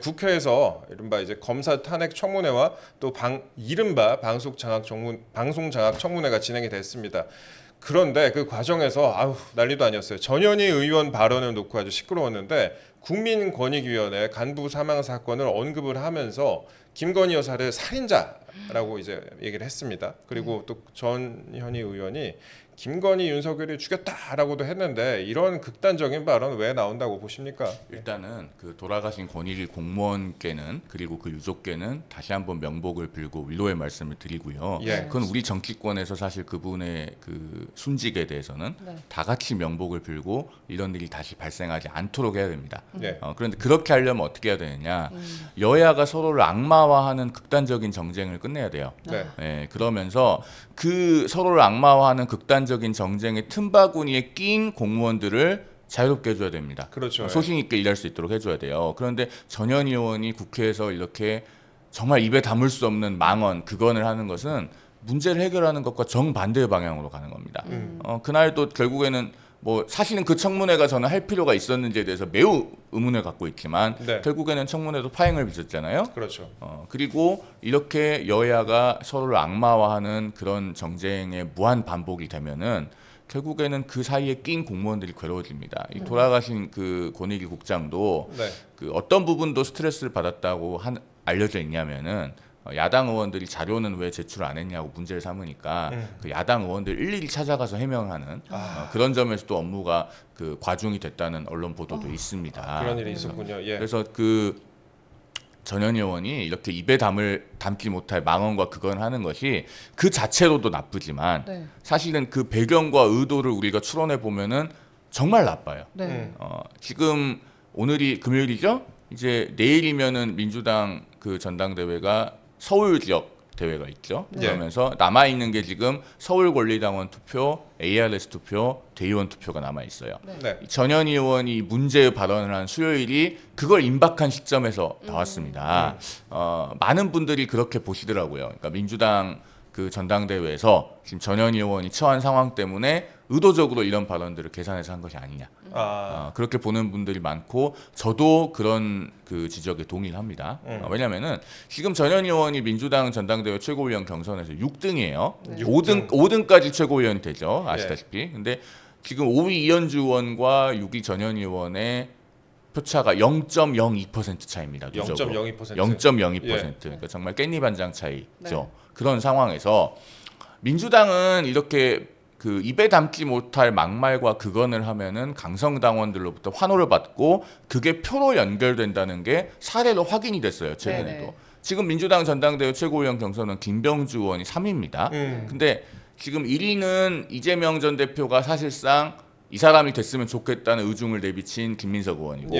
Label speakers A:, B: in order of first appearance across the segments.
A: 국회에서 이른바 이제 검사 탄핵 청문회와 또 이른바 방송 장악 청문회가 진행이 됐습니다. 그런데 그 과정에서 난리도 아니었어요. 전현희 의원 발언을 놓고 아주 시끄러웠는데 국민권익위원회 간부 사망 사건을 언급을 하면서 김건희 여사를 살인자라고 이제 얘기를 했습니다. 그리고 또 전현희 의원이 김건희 윤석열이 죽였다라고도 했는데 이런 극단적인 발언 왜 나온다고 보십니까?
B: 일단은 그 돌아가신 권익위 공무원께는 그리고 그 유족께는 다시 한번 명복을 빌고 위로의 말씀을 드리고요.
A: 예.
B: 그건 우리 정치권에서 사실 그분의 그 순직에 대해서는 다 같이 명복을 빌고 이런 일이 다시 발생하지 않도록 해야 됩니다. 그런데 그렇게 하려면 어떻게 해야 되느냐? 여야가 서로를 악마화하는 극단적인 정쟁을 끝내야 돼요. 그러면서 그 서로를 악마화하는 극단적인 정쟁의 틈바구니에 낀 공무원들을 자유롭게 해줘야 됩니다.
A: 그렇죠.
B: 소신 있게 일할 수 있도록 해줘야 돼요. 그런데 전현희 의원이 국회에서 이렇게 정말 입에 담을 수 없는 망언, 그건을 하는 것은 문제를 해결하는 것과 정반대의 방향으로 가는 겁니다. 그날도 결국에는 뭐 사실은 그 청문회가 저는 할 필요가 있었는지에 대해서 매우 의문을 갖고 있지만 결국에는 청문회도 파행을 빚었잖아요.
A: 그렇죠.
B: 그리고 이렇게 여야가 서로를 악마화하는 그런 정쟁의 무한 반복이 되면은 결국에는 그 사이에 낀 공무원들이 괴로워집니다. 이 돌아가신 그 권익위 국장도 그 어떤 부분도 스트레스를 받았다고 알려져 있냐면은 야당 의원들이 자료는 왜 제출 안 했냐고 문제를 삼으니까 그 야당 의원들 일일이 찾아가서 해명하는 그런 점에서 또 업무가 그 과중이 됐다는 언론 보도도 있습니다.
A: 그런 일이 있었군요.
B: 그래서 그 전현희 의원이 이렇게 입에 담지 못할 망언과 그건 하는 것이 그 자체로도 나쁘지만 사실은 그 배경과 의도를 우리가 추론해 보면은 정말 나빠요. 지금 오늘이 금요일이죠? 이제 내일이면은 민주당 그 전당대회가 서울 지역 대회가 있죠. 그러면서 남아 있는 게 지금 서울권리당원 투표, ARS 투표, 대의원 투표가 남아 있어요. 전현희 의원이 문제의 발언을 한 수요일이 그걸 임박한 시점에서 나왔습니다. 많은 분들이 그렇게 보시더라고요. 그러니까 민주당 그 전당대회에서 지금 전현희 의원이 처한 상황 때문에 의도적으로 이런 발언들을 계산해서 한 것이 아니냐. 그렇게 보는 분들이 많고 저도 그런 그 지적에 동의를 합니다. 왜냐면은 지금 전현희 의원이 민주당 전당대회 최고위원 경선에서 6등이에요. 5등까지 최고위원이 되죠. 아시다시피. 근데 지금 5위 이현주 의원과 6위 전현희 의원의 표차가 0.02% 차이입니다.
A: 0.02%.
B: 0.02%. 그러니까 정말 깻잎 한 장 차이죠. 그런 상황에서 민주당은 이렇게 그 입에 담지 못할 막말과 그건을 하면은 강성당원들로부터 환호를 받고 그게 표로 연결된다는 게 사례로 확인이 됐어요. 최근에도. 지금 민주당 전당대회 최고위원 경선은 김병주 의원이 3위입니다. 근데 지금 1위는 이재명 전 대표가 사실상 이 사람이 됐으면 좋겠다는 의중을 내비친 김민석 의원이고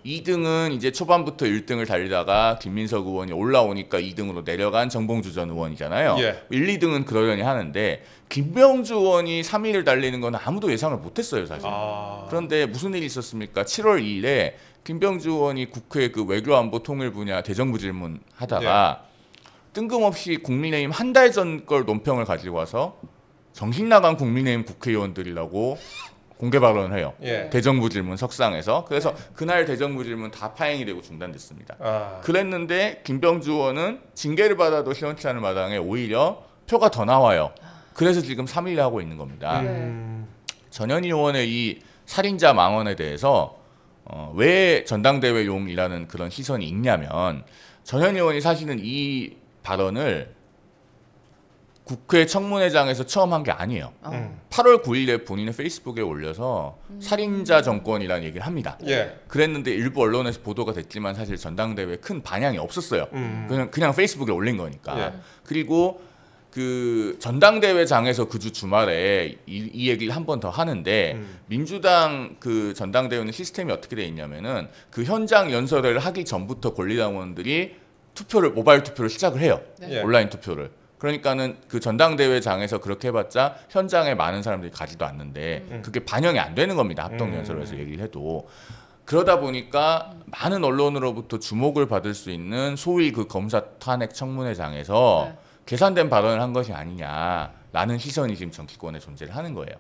B: 2등은 이제 초반부터 1등을 달리다가 김민석 의원이 올라오니까 2등으로 내려간 정봉주 전 의원이잖아요. 1, 2등은 그러려니 하는데 김병주 의원이 3위를 달리는 건 아무도 예상을 못했어요, 사실. 그런데 무슨 일이 있었습니까? 7월 2일에 김병주 의원이 국회 그 외교안보 통일 분야 대정부 질문 하다가 뜬금없이 국민의힘 한 달 전 걸 논평을 가지고 와서 정신 나간 국민의힘 국회의원들이라고 공개 발언을 해요. 대정부 질문 석상에서. 그래서 그날 대정부 질문 다 파행이 되고 중단됐습니다. 그랬는데 김병주 의원은 징계를 받아도 시원치 않은 마당에 오히려 표가 더 나와요. 그래서 지금 3위를 하고 있는 겁니다. 전현희 의원의 이 살인자 망언에 대해서 왜 전당대회용이라는 그런 시선이 있냐면 전현희 의원이 사실은 이 발언을 국회 청문회장에서 처음 한 게 아니에요. 8월 9일에 본인의 페이스북에 올려서 살인자 정권이라는 얘기를 합니다. 그랬는데 일부 언론에서 보도가 됐지만 사실 전당대회에 큰 반향이 없었어요. 그냥 페이스북에 올린 거니까. 그리고 그 전당대회장에서 그 주 주말에 이 얘기를 한 번 더 하는데 민주당 그 전당대회는 시스템이 어떻게 돼 있냐면은 그 현장 연설을 하기 전부터 권리당원들이 모바일 투표를 시작을 해요. 온라인 투표를. 그러니까는 그 전당대회장에서 그렇게 해봤자 현장에 많은 사람들이 가지도 않는데 그게 반영이 안 되는 겁니다. 합동연설에서 얘기를 해도. 그러다 보니까 많은 언론으로부터 주목을 받을 수 있는 소위 그 검사 탄핵 청문회장에서 계산된 발언을 한 것이 아니냐라는 시선이 지금 정치권에 존재를 하는 거예요.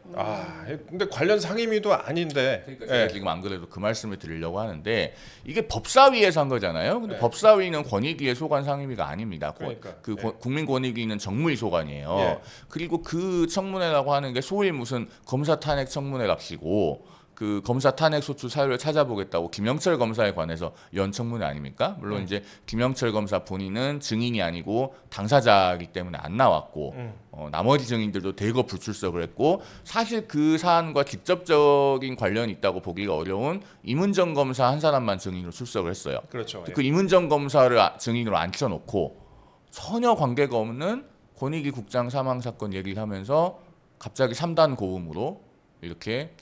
A: 근데 관련 상임위도 아닌데.
B: 그러니까 제가 지금 안 그래도 그 말씀을 드리려고 하는데 이게 법사위에서 한 거잖아요. 근데 법사위는 권익위의 소관 상임위가 아닙니다.
A: 그러니까.
B: 국민권익위는 정무위 소관이에요.
A: 예.
B: 그리고 그 청문회라고 하는 게 소위 무슨 검사 탄핵 청문회랍시고 그 검사 탄핵 소추 사유를 찾아보겠다고 김영철 검사에 관해서 연 청문회 아닙니까? 물론 이제 김영철 검사 본인은 증인이 아니고 당사자이기 때문에 안 나왔고 나머지 증인들도 대거 불출석을 했고 사실 그 사안과 직접적인 관련이 있다고 보기가 어려운 이문정 검사 한 사람만 증인으로 출석을 했어요.
A: 그렇죠.
B: 그 이문정 검사를 증인으로 앉혀놓고 전혀 관계가 없는 권익위 국장 사망 사건 얘기를 하면서 갑자기 3단 고음으로 이렇게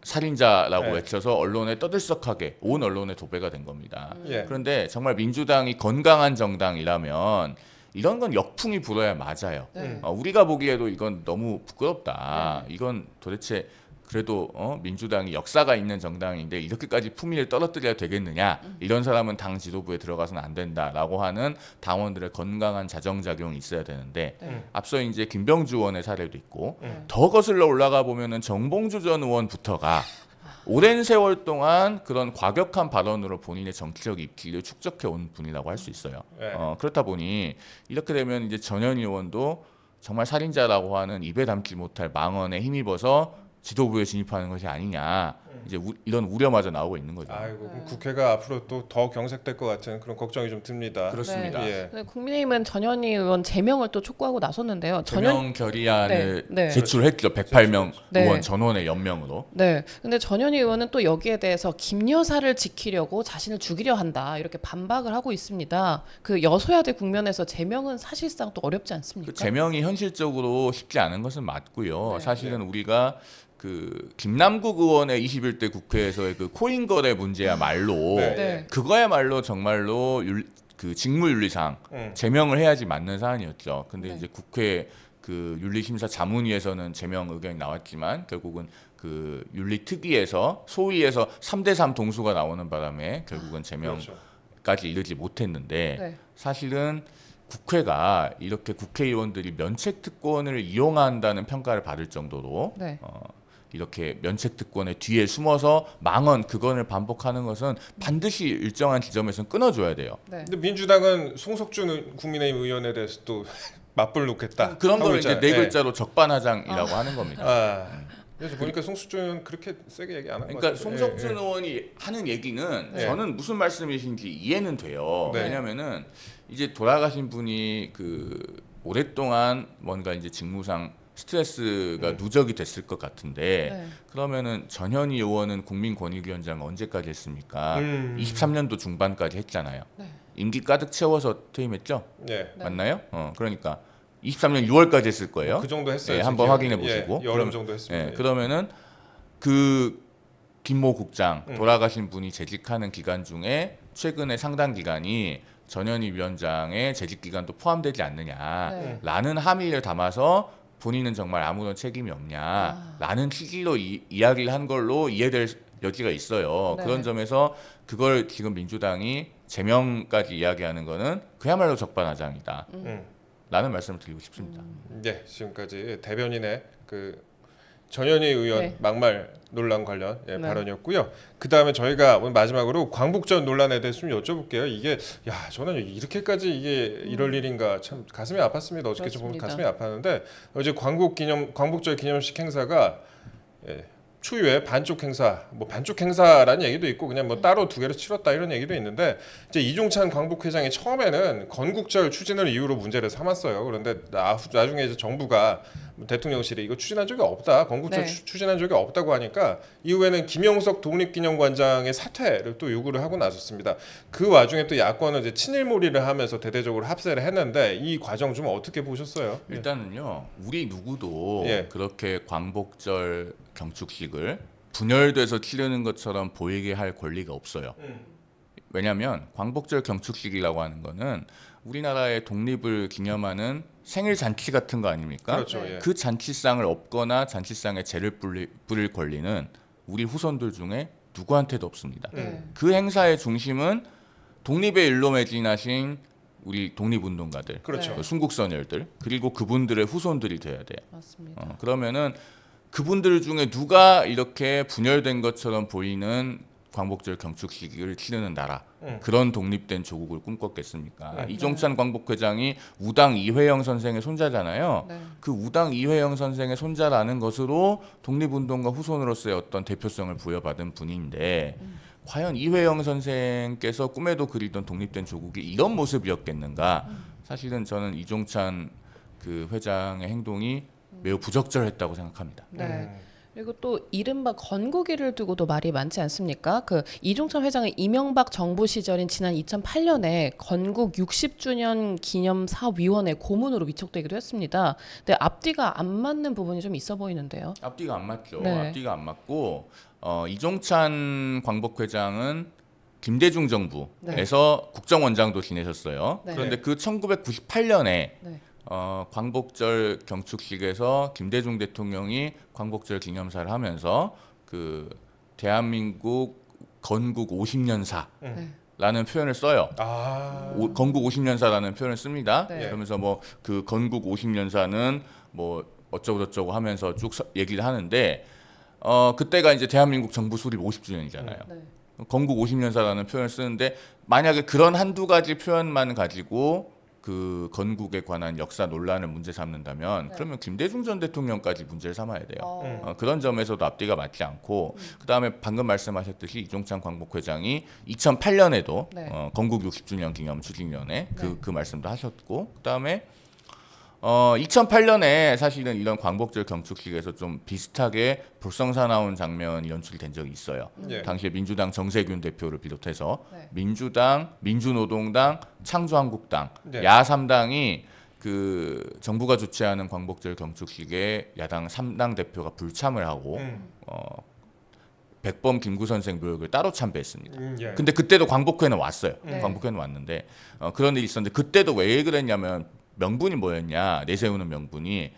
B: 살인자라고 외쳐서 언론에 떠들썩하게 온 언론에 도배가 된 겁니다. 그런데 정말 민주당이 건강한 정당이라면 이런 건 역풍이 불어야 맞아요. 우리가 보기에도 이건 너무 부끄럽다. 이건 도대체 그래도 민주당이 역사가 있는 정당인데 이렇게까지 품위를 떨어뜨려야 되겠느냐. 이런 사람은 당 지도부에 들어가서는 안 된다라고 하는 당원들의 건강한 자정작용이 있어야 되는데 앞서 이제 김병주 의원의 사례도 있고 더 거슬러 올라가 보면은 정봉주 전 의원부터가 오랜 세월 동안 그런 과격한 발언으로 본인의 정치적 입지를 축적해 온 분이라고 할 수 있어요. 그렇다 보니 이렇게 되면 이제 전현희 의원도 정말 살인자라고 하는 입에 담지 못할 망언에 힘입어서 지도부에 진입하는 것이 아니냐 이제 이런 우려마저 나오고 있는 거죠.
A: 아이고 그럼 국회가 앞으로 또 더 경색될 것 같은 그런 걱정이 좀 듭니다.
B: 그렇습니다.
A: 예.
C: 국민의힘은 전현희 의원 제명을 또 촉구하고 나섰는데요.
B: 제명 결의안을
C: 네.
B: 제출했죠. 108명
C: 네.
B: 의원 전원의 연명으로.
C: 네. 근데 전현희 의원은 또 여기에 대해서 김 여사를 지키려고 자신을 죽이려 한다 이렇게 반박을 하고 있습니다. 그 여소야대 국면에서 제명은 사실상 또 어렵지 않습니까?
B: 그 제명이 현실적으로 쉽지 않은 것은 맞고요. 사실은 우리가 그 김남국 의원의 21대 국회에서의 그 코인 거래 문제야말로 그거야말로 정말로 그 직무윤리상 제명을 해야지 맞는 사안이었죠. 근데 이제 국회 그 윤리심사 자문위에서는 제명 의견이 나왔지만 결국은 그 윤리특위에서 소위에서 3대3 동수가 나오는 바람에 결국은 제명까지 이르지 못했는데 사실은 국회가 이렇게 국회의원들이 면책특권을 이용한다는 평가를 받을 정도로 이렇게 면책특권의 뒤에 숨어서 망언 그건을 반복하는 것은 반드시 일정한 지점에서는 끊어줘야 돼요.
A: 근데 민주당은 송석준 국민의힘 의원에 대해서 또 맞불 놓겠다.
B: 그런 걸 이제 네 글자로 적반하장이라고 하는 겁니다.
A: 그래서 보니까 송석준 의원 그렇게 세게 얘기 안 한 것 같아요.
B: 그러니까 송석준 의원이 하는 얘기는 저는 무슨 말씀이신지 이해는 돼요. 왜냐하면은 이제 돌아가신 분이 그 오랫동안 뭔가 이제 직무상 스트레스가 누적이 됐을 것 같은데 그러면은 전현희 의원은 국민권익위원장 언제까지 했습니까? 23년도 중반까지 했잖아요. 임기 가득 채워서 퇴임했죠? 맞나요? 그러니까 23년 6월까지 했을 거예요.
A: 그 정도 했어요.
B: 한번 확인해 보시고.
A: 여름 정도 했습니다.
B: 그러면은 그 김모 국장 돌아가신 분이 재직하는 기간 중에 최근에 상당 기간이 전현희 위원장의 재직 기간도 포함되지 않느냐라는 함의를 담아서 본인은 정말 아무런 책임이 없냐라는 취지로 이야기를 한 걸로 이해될 여지가 있어요. 그런 점에서 그걸 지금 민주당이 제명까지 이야기하는 거는 그야말로 적반하장이다. 라는 말씀을 드리고 싶습니다.
A: 네, 지금까지 대변인의 그 전현희 의원 막말 논란 관련 발언이었고요. 그 다음에 저희가 오늘 마지막으로 광복절 논란에 대해서 좀 여쭤볼게요. 이게 저는 이렇게까지 이게 이럴 일인가 참 가슴이 아팠습니다. 어저께 좀 보면 가슴이 아팠는데 어제 광복절 기념식 행사가 추후에 반쪽 행사라는 얘기도 있고 그냥 뭐 따로 두 개를 치렀다 이런 얘기도 있는데 이제 이종찬 광복회장이 처음에는 건국절 추진을 이유로 문제를 삼았어요. 그런데 나중에 이제 정부가 대통령실이 이거 추진한 적이 없다. 건국절 추진한 적이 없다고 하니까 이후에는 김영석 독립기념관장의 사퇴를 또 요구를 하고 나섰습니다. 그 와중에 또 야권은 이제 친일몰이를 하면서 대대적으로 합세를 했는데 이 과정 좀 어떻게 보셨어요?
B: 일단은요. 우리 누구도 그렇게 광복절 경축식을 분열돼서 치르는 것처럼 보이게 할 권리가 없어요. 왜냐하면 광복절 경축식이라고 하는 거는 우리나라의 독립을 기념하는 생일 잔치 같은 거 아닙니까?
A: 그렇죠.
B: 그 잔치상을 엎거나 잔치상에 재를 뿌릴 권리는 우리 후손들 중에 누구한테도 없습니다. 그 행사의 중심은 독립의 일로 매진하신 우리 독립운동가들,
A: 그렇죠.
C: 네.
B: 순국선열들 그리고 그분들의 후손들이 돼야 돼요.
C: 맞습니다.
B: 그러면은 그분들 중에 누가 이렇게 분열된 것처럼 보이는 광복절 경축식을 치르는 나라 그런 독립된 조국을 꿈꿨겠습니까? 이종찬 광복회장이 우당 이회영 선생의 손자잖아요.
C: 네.
B: 그 우당 이회영 선생의 손자라는 것으로 독립운동가 후손으로서의 어떤 대표성을 부여받은 분인데 과연 이회영 선생께서 꿈에도 그리던 독립된 조국이 이런 모습이었겠는가? 사실은 저는 이종찬 그 회장의 행동이 매우 부적절했다고 생각합니다.
C: 네. 그리고 또 이른바 건국일을 두고도 말이 많지 않습니까? 그 이종찬 회장의 이명박 정부 시절인 지난 2008년에 건국 60주년 기념사위원회 고문으로 위촉되기도 했습니다. 근데 앞뒤가 안 맞는 부분이 좀 있어 보이는데요.
B: 앞뒤가 안 맞죠.
C: 네.
B: 앞뒤가 안 맞고 이종찬 광복회장은 김대중 정부에서 국정원장도 지내셨어요.
C: 네.
B: 그런데 그 1998년에
C: 네.
B: 광복절 경축식에서 김대중 대통령이 광복절 기념사를 하면서 그 대한민국 건국 50년사라는
C: 네.
B: 표현을 써요. 건국 50년사라는 표현을 씁니다.
C: 네.
B: 그러면서 뭐 그 건국 50년사는 뭐 어쩌고 저쩌고 하면서 쭉 얘기를 하는데 그때가 이제 대한민국 정부 수립 50주년이잖아요.
C: 네.
B: 건국 50년사라는 표현을 쓰는데 만약에 그런 한두 가지 표현만 가지고 그 건국에 관한 역사 논란을 문제 삼는다면 그러면 김대중 전 대통령까지 문제를 삼아야 돼요. 그런 점에서도 앞뒤가 맞지 않고 그다음에 방금 말씀하셨듯이 이종찬 광복회장이 2008년에도
C: 네.
B: 건국 60주년 기념 추진위원회 그 말씀도 하셨고 그다음에 2008년에 사실은 이런 광복절 경축식에서 좀 비슷하게 불성사 나온 장면이 연출된 적이 있어요.
A: 예.
B: 당시에 민주당 정세균 대표를 비롯해서
C: 네.
B: 민주당, 민주노동당, 창조한국당,
A: 네.
B: 야3당이 그 정부가 주최하는 광복절 경축식에 야당 3당 대표가 불참을 하고 백범 김구 선생 묘역을 따로 참배했습니다.
A: 예.
B: 근데 그때도 광복회는 왔어요.
C: 네.
B: 광복회는 왔는데 그런 일이 있었는데 그때도 왜 그랬냐면 명분이 뭐였냐 내세우는 명분이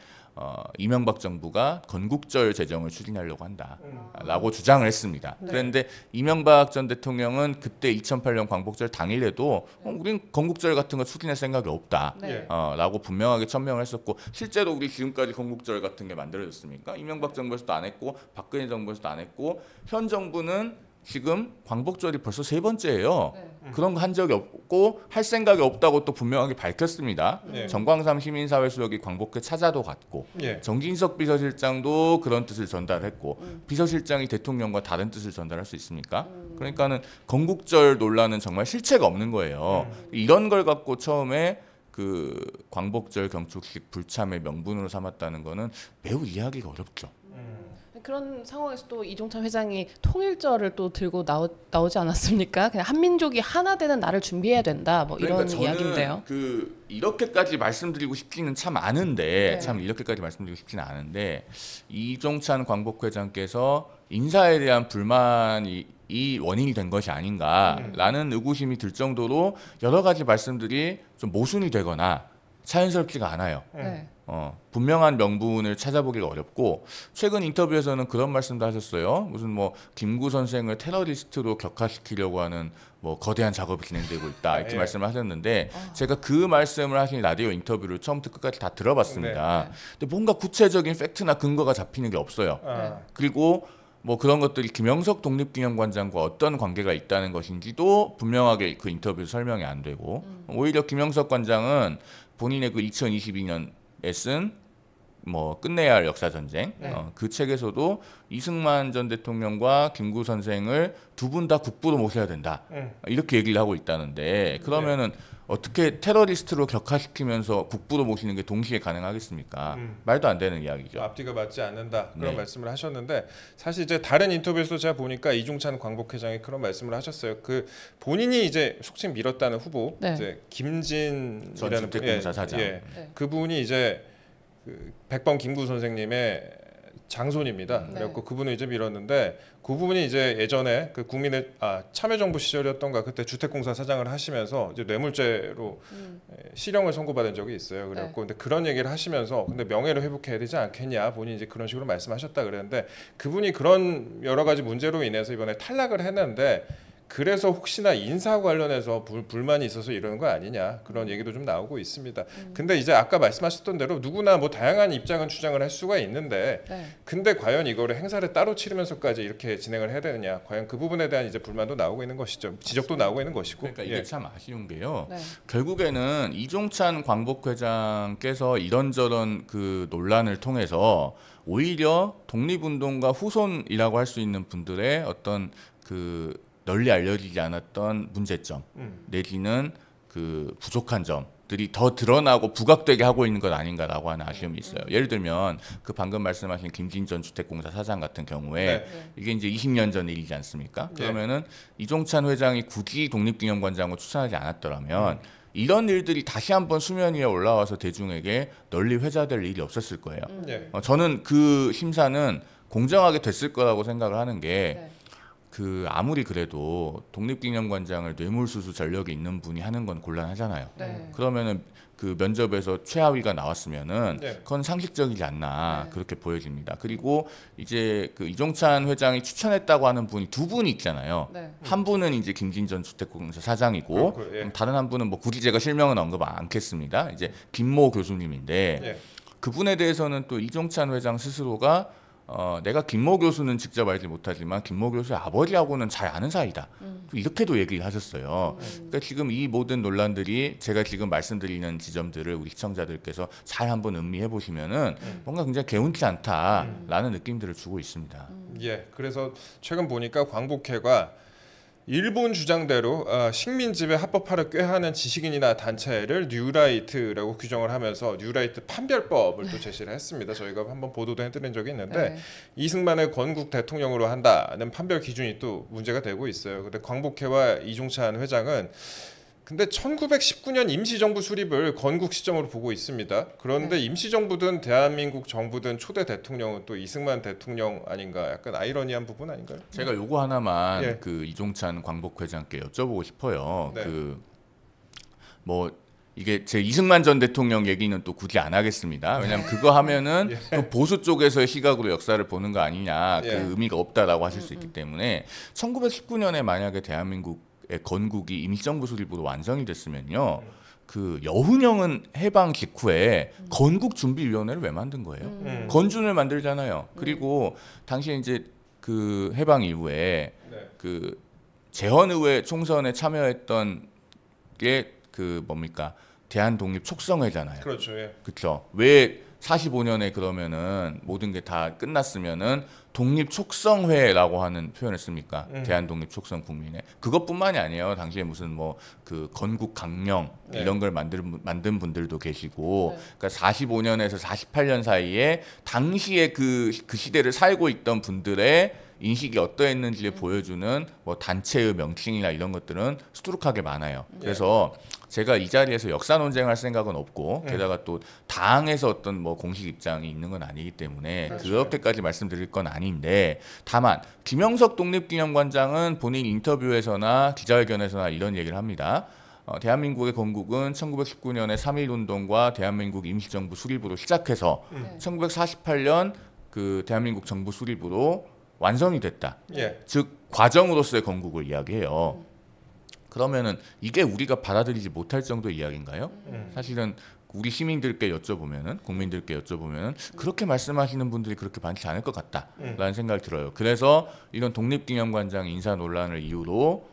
B: 이명박 정부가 건국절 재정을 추진하려고 한다라고 주장을 했습니다.
C: 네.
B: 그런데 이명박 전 대통령은 그때 2008년 광복절 당일에도 우린 건국절 같은 거 추진할 생각이 없다.
C: 네.
B: 라고 분명하게 천명을 했었고 실제로 우리 지금까지 건국절 같은 게 만들어졌습니까? 이명박 정부에서도 안 했고 박근혜 정부에서도 안 했고 현 정부는 지금 광복절이 벌써 3번째예요.
C: 네.
B: 그런 거 한 적이 없고 할 생각이 없다고 또 분명하게 밝혔습니다.
A: 네.
B: 정광삼 시민사회 수석이 광복회 찾아도 갔고
A: 예.
B: 정진석 비서실장도 그런 뜻을 전달했고 비서실장이 대통령과 다른 뜻을 전달할 수 있습니까? 그러니까는 건국절 논란은 정말 실체가 없는 거예요. 이런 걸 갖고 처음에 그 광복절 경축식 불참의 명분으로 삼았다는 거는 매우 이해하기가 어렵죠.
C: 그런 상황에서 또 이종찬 회장이 통일절을 또 들고 나오지 않았습니까? 그냥 한민족이 하나 되는 날을 준비해야 된다. 뭐 이런
B: 그러니까 저는
C: 이야기인데요.
B: 그 이렇게까지 말씀드리고 싶지는 참 않은데
C: 네.
B: 참 이렇게까지 말씀드리고 싶지는 않은데 이종찬 광복회장께서 인사에 대한 불만이 이 원인이 된 것이 아닌가라는 의구심이 들 정도로 여러 가지 말씀들이 좀 모순이 되거나 자연스럽지가 않아요.
C: 네.
B: 분명한 명분을 찾아보기가 어렵고 최근 인터뷰에서는 그런 말씀도 하셨어요. 무슨 뭐 김구 선생을 테러리스트로 격화시키려고 하는 뭐 거대한 작업이 진행되고 있다 이렇게
A: 예.
B: 말씀을 하셨는데 제가 그 말씀을 하신 라디오 인터뷰를 처음부터 끝까지 다 들어봤습니다. 근데 뭔가 구체적인 팩트나 근거가 잡히는 게 없어요. 그리고 뭐 그런 것들이 김영석 독립기념관장과 어떤 관계가 있다는 것인지도 분명하게 그 인터뷰에서 설명이 안 되고 오히려 김영석 관장은 본인의 그 2022년에 쓴 뭐 끝내야 할 역사 전쟁 그 책에서도 이승만 전 대통령과 김구 선생을 두 분 다 국부로 모셔야 된다 이렇게 얘기를 하고 있다는데 그러면은 어떻게 테러리스트로 격화시키면서 국부로 모시는 게 동시에 가능하겠습니까? 말도 안 되는 이야기죠.
A: 앞뒤가 맞지 않는다 그런
B: 네.
A: 말씀을 하셨는데 사실 이제 다른 인터뷰에서 제가 보니까 이종찬 광복회장이 그런 말씀을 하셨어요. 그 본인이 이제 속칭 밀었다는 후보
C: 네.
A: 이제 김진이라는
B: 전 주택공사 사장.
A: 예,
C: 네.
A: 그분이 이제 그 백범 김구 선생님의 장손입니다.
C: 네.
A: 그래갖고 그분을 이제 밀었는데 그분이 이제 예전에 그 국민의 참여정부 시절이었던가 그때 주택공사 사장을 하시면서 이제 뇌물죄로 실형을 선고받은 적이 있어요. 그래갖고 근데 그런 얘기를 하시면서 근데 명예를 회복해야 되지 않겠냐 본인이 이제 그런 식으로 말씀하셨다 그랬는데 그분이 그런 여러 가지 문제로 인해서 이번에 탈락을 했는데 그래서 혹시나 인사 관련해서 불만이 있어서 이러는 거 아니냐 그런 얘기도 좀 나오고 있습니다. 근데 이제 아까 말씀하셨던 대로 누구나 뭐 다양한 입장은 주장을 할 수가 있는데
C: 네.
A: 근데 과연 이거를 행사를 따로 치르면서까지 이렇게 진행을 해야 되느냐 과연 그 부분에 대한 이제 불만도 나오고 있는 것이죠. 지적도 나오고 있는 것이고.
B: 그러니까 이게 참 아쉬운 게요.
C: 네.
B: 결국에는 이종찬 광복회장께서 이런저런 그 논란을 통해서 오히려 독립운동가 후손이라고 할 수 있는 분들의 어떤 그 널리 알려지지 않았던 문제점 내지는 그 부족한 점들이 더 드러나고 부각되게 하고 있는 것 아닌가라고 하는 아쉬움이 있어요. 예를 들면 그 방금 말씀하신 김진전 주택공사 사장 같은 경우에
A: 네.
B: 이게 이제 20년 전 일이지 않습니까? 그러면은 이종찬 회장이 굳이 독립기념관장을 추천하지 않았더라면 이런 일들이 다시 한번 수면 위에 올라와서 대중에게 널리 회자될 일이 없었을 거예요.
A: 예.
B: 저는 그 심사는 공정하게 됐을 거라고 생각을 하는 게
C: 네.
B: 그 아무리 그래도 독립기념관장을 뇌물수수 전력이 있는 분이 하는 건 곤란하잖아요.
C: 네.
B: 그러면은 그 면접에서 최하위가 나왔으면은
A: 네.
B: 그건 상식적이지 않나
C: 네.
B: 그렇게 보여집니다. 그리고 이제 그 이종찬 회장이 추천했다고 하는 분이 두 분이 있잖아요.
C: 네.
B: 한 분은 이제 김진전 주택공사 사장이고
A: 그렇고, 예.
B: 다른 한 분은 뭐 굳이 제가 실명은 언급 않겠습니다. 이제 김모 교수님인데
A: 예.
B: 그분에 대해서는 또 이종찬 회장 스스로가 내가 김모 교수는 직접 알지 못하지만 김모 교수의 아버지하고는 잘 아는 사이다. 이렇게도 얘기를 하셨어요. 그러니까 지금 이 모든 논란들이 제가 지금 말씀드리는 지점들을 우리 시청자들께서 잘 한번 음미해 보시면은 뭔가 굉장히 개운치 않다라는 느낌들을 주고 있습니다.
A: 예, 그래서 최근 보니까 광복회가 일본 주장대로 식민지배 합법화를 꾀하는 지식인이나 단체를 뉴라이트라고 규정을 하면서 뉴라이트 판별법을 또 제시를 했습니다. 저희가 한번 보도도 해드린 적이 있는데
C: 네.
A: 이승만을 건국 대통령으로 한다는 판별 기준이 또 문제가 되고 있어요. 근데 광복회와 이종찬 회장은 근데 1919년 임시정부 수립을 건국 시점으로 보고 있습니다. 그런데 임시정부든 대한민국 정부든 초대 대통령은 또 이승만 대통령 아닌가 약간 아이러니한 부분 아닌가요?
B: 제가 요거 하나만
A: 예.
B: 그 이종찬 광복회장께 여쭤보고 싶어요.
A: 네.
B: 그 뭐 이게 제 이승만 전 대통령 얘기는 또 굳이 안 하겠습니다. 왜냐하면 그거 하면은 또 보수 쪽에서의 시각으로 역사를 보는 거 아니냐, 그
A: 예.
B: 의미가 없다라고 하실 수 있기 때문에 1919년에 만약에 대한민국의 건국이 임시정부 수립으로 완성이 됐으면요. 그 여훈영은 해방 직후에 건국준비위원회를 왜 만든 거예요? 건준을 만들잖아요. 그리고 당시에 이제 그 해방 이후에
A: 네.
B: 그 재헌의회 총선에 참여했던 게 그 뭡니까 대한독립 촉성회잖아요.
A: 그렇죠. 예.
B: 그렇죠. 왜 45년에 그러면은 모든 게 다 끝났으면은 독립 촉성회라고 하는 표현을 씁니까? 대한독립 촉성 국민회. 그것뿐만이 아니에요. 당시에 무슨 뭐 그 건국 강령
A: 네.
B: 이런 걸 만든 분들도 계시고,
C: 네.
B: 그러니까 45년에서 48년 사이에 당시에 그 시대를 살고 있던 분들의 인식이 어떠했는지를 보여주는 뭐 단체의 명칭이나 이런 것들은 수두룩하게 많아요. 그래서 제가 이 자리에서 역사 논쟁할 생각은 없고 게다가 또 당에서 어떤 뭐 공식 입장이 있는 건 아니기 때문에
A: 그렇죠.
B: 그렇게까지 말씀드릴 건 아닌데, 다만 김영석 독립기념관장은 본인 인터뷰에서나 기자회견에서나 이런 얘기를 합니다. 대한민국의 건국은 1919년의 3.1운동과 대한민국 임시정부 수립으로 시작해서 1948년 그 대한민국 정부 수립으로 완성이 됐다.
A: 예.
B: 즉 과정으로서의 건국을 이야기해요. 그러면은 이게 우리가 받아들이지 못할 정도의 이야기인가요? 사실은 우리 시민들께 여쭤보면은, 국민들께 여쭤보면은 그렇게 말씀하시는 분들이 그렇게 많지 않을 것 같다라는 생각이 들어요. 그래서 이런 독립기념관장 인사 논란을 이유로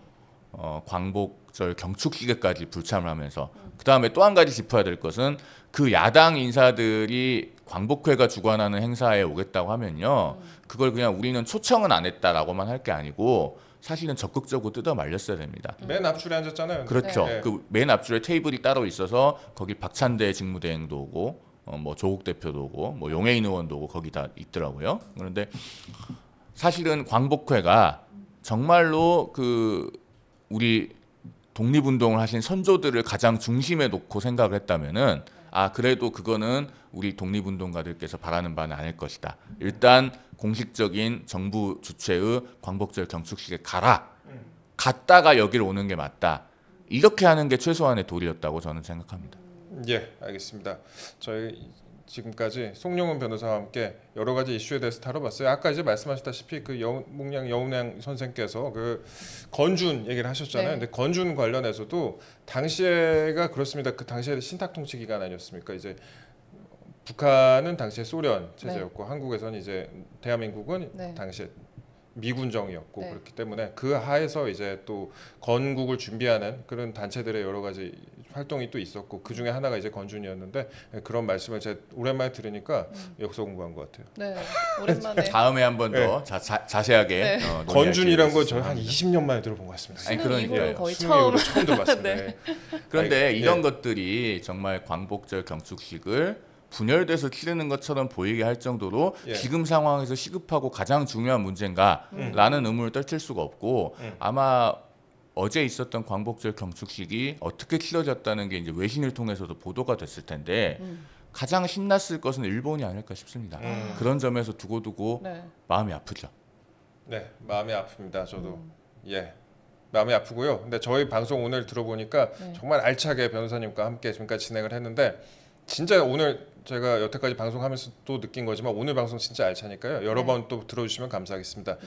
B: 광복절 경축식에까지 불참을 하면서, 그 다음에 또 한 가지 짚어야 될 것은 그 야당 인사들이 광복회가 주관하는 행사에 오겠다고 하면요, 그걸 그냥 우리는 초청은 안 했다라고만 할 게 아니고 사실은 적극적으로 뜯어 말렸어야 됩니다.
A: 맨 앞줄에 앉았잖아요.
B: 그렇죠.
A: 네.
B: 그 맨 앞줄에 테이블이 따로 있어서 거기 박찬대 직무대행도 오고 뭐 조국 대표도 오고 뭐 용해인 의원도 오고 거기 다 있더라고요. 그런데 사실은 광복회가 정말로 그 우리 독립운동을 하신 선조들을 가장 중심에 놓고 생각을 했다면은, 아 그래도 그거는 우리 독립운동가들께서 바라는 바는 아닐 것이다. 일단 공식적인 정부 주최의 광복절 경축식에 갔다가 여기를 오는 게 맞다. 이렇게 하는 게 최소한의 도리였다고 저는 생각합니다.
A: 예, 알겠습니다. 저희 지금까지 송영훈 변호사와 함께 여러 가지 이슈에 대해서 다뤄봤어요. 아까 이제 말씀하셨다시피 그 여운양 선생께서 그 건준 얘기를 하셨잖아요.
C: 네.
A: 근데 건준 관련해서도 당시에가 그렇습니다. 그 당시에 신탁통치 기간 아니었습니까? 이제 북한은 당시에 소련 체제였고 한국에서는 이제 대한민국은
C: 네.
A: 당시에 미군정이었고
C: 네.
A: 그렇기 때문에 그 하에서 이제 또 건국을 준비하는 그런 단체들의 여러 가지 활동이 또 있었고 그 중에 하나가 이제 건준이었는데 그런 말씀을 제가 오랜만에 들으니까 역사 공부한 것 같아요.
C: 네, 오랜만에
B: 다음에 한 번 더 자세하게
C: 네.
B: 논의할
A: 건준이란 거
B: 기회가
A: 저희 한
B: 있었으면
A: 20년 만에 들어본 것 같습니다.
B: 아니,
C: 수능
B: 그러니까요.
C: 이후로 거의
A: 수능
C: 처음.
A: 이후로 처음 들어봤습니다.
C: 네.
A: 네.
B: 그런데
A: 아니,
B: 이런
A: 네.
B: 것들이 정말 광복절 경축식을 분열돼서 치르는 것처럼 보이게 할 정도로
A: 예.
B: 지금 상황에서 시급하고 가장 중요한 문제인가라는 의문을 떨칠 수가 없고 아마 어제 있었던 광복절 경축식이 어떻게 치러졌다는 게 이제 외신을 통해서도 보도가 됐을 텐데 가장 신났을 것은 일본이 아닐까 싶습니다. 그런 점에서 두고두고
C: 네.
B: 마음이 아프죠.
A: 네, 마음이 아픕니다. 저도 예. 마음이 아프고요. 근데 저희 방송 오늘 들어보니까
C: 네.
A: 정말 알차게 변호사님과 함께 지금까지 진행을 했는데 진짜 오늘 제가 여태까지 방송하면서 또 느낀 거지만 오늘 방송 진짜 알차니까요. 여러
C: 네.
A: 번 또 들어주시면 감사하겠습니다.
C: 네.